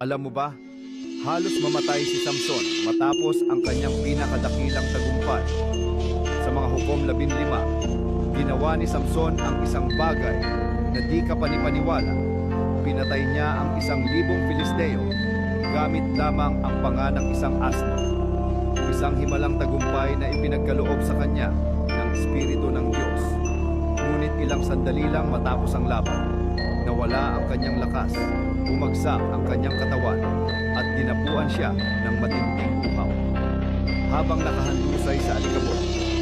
Alam mo ba, halos mamatay si Samson matapos ang kanyang pinakadakilang tagumpay. Sa mga Hukom 15, ginawa ni Samson ang isang bagay na di ka panipaniwala. Pinatay niya ang 1,000 Filisteo gamit lamang ang panga ng isang asno. Isang himalang tagumpay na ipinagkaloob sa kanya ng Espiritu ng Diyos. Ngunit ilang sandali lang matapos ang laban, nawala ang kanyang lakas, bumagsak ang kanyang katawan, at dinapuan siya ng matinding uhaw. Habang nakahandusay sa alikabok,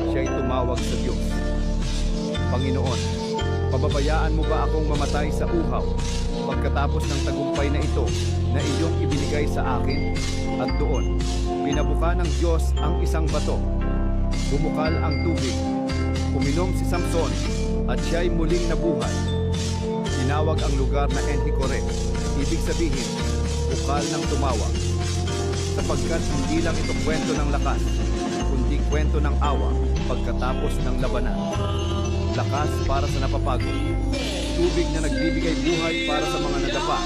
siya'y tumawag sa Diyos. Panginoon, pababayaan mo ba akong mamatay sa uhaw pagkatapos ng tagumpay na ito na iyong ibinigay sa akin? At doon, pinabuka ng Diyos ang isang bato. Bumukal ang tubig. Uminom si Samson at siya'y muling nabuhay. Tinawag ang lugar na Enhikore, ibig sabihin, bukal ng tumawag. Sapagkat hindi lang ito kwento ng lakas, kundi kwento ng awa pagkatapos ng labanan. Lakas para sa napapagod, tubig na nagbibigay buhay para sa mga nadapa,